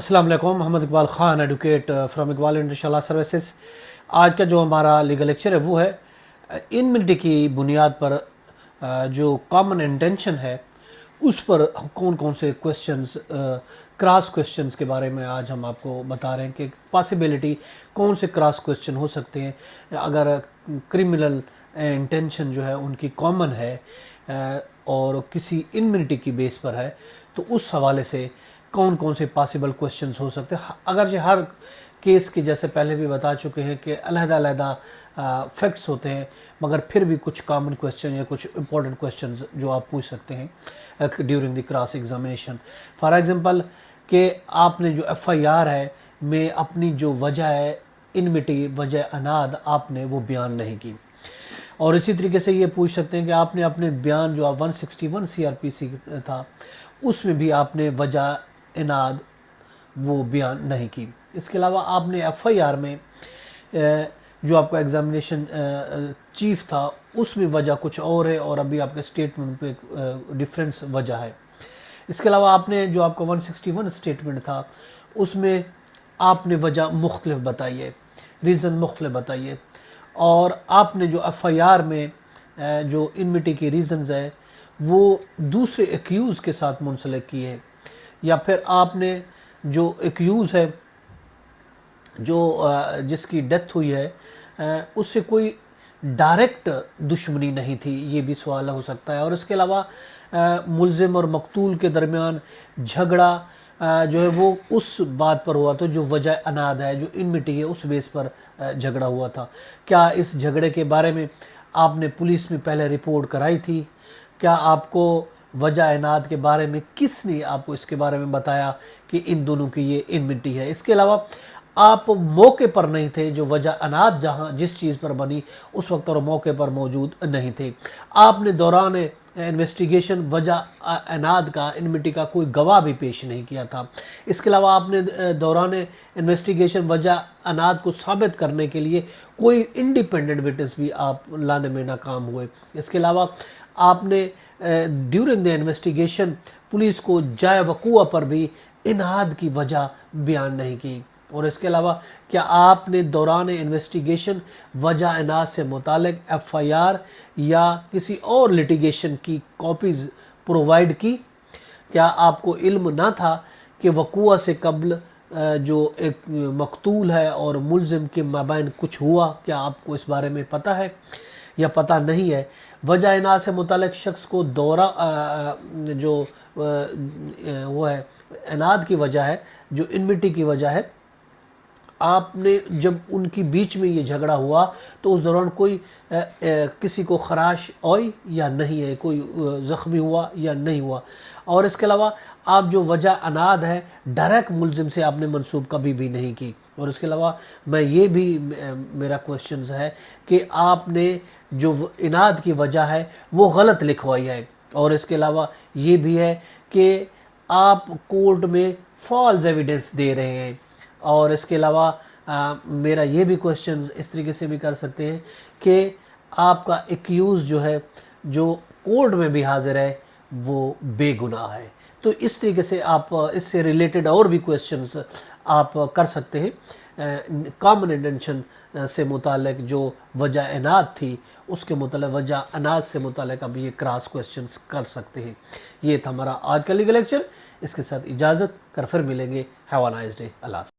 अस्सलाम वालेकुम। Mohammad Iqbal Khan, advocate from Iqbal international services. आज का जो हमारा लीगल लेक्चर है वो है इनमिनिटी की बुनियाद पर जो कॉमन इंटेंशन है उस पर कौन कौन से क्वेश्चंस, क्रॉस क्वेश्चंस के बारे में आज हम आपको बता रहे हैं कि पॉसिबिलिटी कौन से क्रॉस क्वेश्चन हो सकते हैं अगर क्रिमिनल इंटेंशन जो है उनकी कॉमन है और किसी इनमिनिटी की बेस पर है, तो उस हवाले से कौन कौन से पॉसिबल क्वेश्चंस हो सकते हैं। अगर जो हर केस की जैसे पहले भी बता चुके हैं कि अलग-अलग फैक्ट्स होते हैं, मगर फिर भी कुछ कॉमन क्वेश्चन या कुछ इंपॉर्टेंट क्वेश्चंस जो आप पूछ सकते हैं during the cross examination. For example कि आपने जो एफआईआर है में अपनी जो वजह है इनमिटी, वजह अनाद, आपने वो बयान नहीं की। और इसी तरीके से ये पूछ सकते हैं कि आपने अपने बयान जो 161 सीआरपीसी था उसमें भी आपने वजह इनाद वो बयान नहीं की। इसके अलावा आपने एफआईआर में जो आपका एग्जामिनेशन चीफ था उसमें वजह कुछ और है और अभी आपके स्टेटमेंट पे डिफरेंस वजह है। इसके अलावा आपने जो आपका 161 स्टेटमेंट था उसमें आपने वजह मुख्तलिफ बताई है, रीज़न मुख्तलिफ बताई है, और आपने जो एफआईआर में जो इनमिटी की रीज़न्स है वो दूसरे एक्यूज़ के साथ मुंसलिक की है, या फिर आपने जो एक्यूज़ है जो जिसकी डेथ हुई है उससे कोई डायरेक्ट दुश्मनी नहीं थी, ये भी सवाल हो सकता है। और इसके अलावा मुल्ज़िम और मकतूल के दरमियान झगड़ा जो है वो उस बात पर हुआ था जो वजह अनाद है, जो इनमिटी है उस बेस पर झगड़ा हुआ था। क्या इस झगड़े के बारे में आपने पुलिस में पहले रिपोर्ट कराई थी? क्या आपको वजह इनाद के बारे में किसने आपको इसके बारे में बताया कि इन दोनों की ये इनमिटी है? इसके अलावा आप मौके पर नहीं थे, जो वजह अनाद जहां जिस चीज़ पर बनी उस वक्त और मौके पर मौजूद नहीं थे। आपने दौरान इन्वेस्टिगेशन वजह अनाद का, इनमिटी का कोई गवाह भी पेश नहीं किया था। इसके अलावा आपने दौरान इन्वेस्टिगेशन वजह अनाद को साबित करने के लिए कोई इंडिपेंडेंट विटनेस भी आप लाने में नाकाम हुए। इसके अलावा आपने ड्यूरिंग द इन्वेस्टिगेशन पुलिस को जाए वक़ूआ पर भी इनाद की वजह बयान नहीं की। और इसके अलावा क्या आपने दौरान इन्वेस्टिगेशन वजह इनाद से मुतालिक एफआईआर या किसी और लिटिगेशन की कॉपीज़ प्रोवाइड की? क्या आपको इल्म ना था कि वक़ूआ से कबल जो एक मकतूल है और मुल्ज़िम के माबैन कुछ हुआ? क्या आपको इस बारे में पता है या पता नहीं है? वजह इनाद से मुतालिक शख्स को दौरा जो वो है इनाद की वजह है, जो इनमिटी की वजह है, आपने जब उनकी बीच में ये झगड़ा हुआ तो उस दौरान कोई किसी को खराश आई या नहीं है, कोई ज़ख्मी हुआ या नहीं हुआ? और इसके अलावा आप जो वजह अनाद है डायरेक्ट मुल्ज़िम से आपने मंसूब कभी भी नहीं की। और इसके अलावा मैं ये भी मेरा क्वेश्चन है कि आपने जो इनाद की वजह है वो गलत लिखवाई है। और इसके अलावा ये भी है कि आप कोर्ट में फॉल्स एविडेंस दे रहे हैं। और इसके अलावा मेरा ये भी क्वेश्चन इस तरीके से भी कर सकते हैं कि आपका एक्यूज़ जो है, जो कोर्ट में भी हाजिर है, वो बेगुनाह है। तो इस तरीके से आप इससे रिलेटेड और भी क्वेश्चंस आप कर सकते हैं। कॉमन इंटेंशन से मुतालिक जो वजह इनाद थी उसके मुतालिक वजह अनाद से मुतालिक अब ये क्रॉस क्वेश्चंस कर सकते हैं। ये था हमारा आज का लीगल लेक्चर। इसके साथ इजाज़त, कर फिर मिलेंगे। Have a nice day. Allah.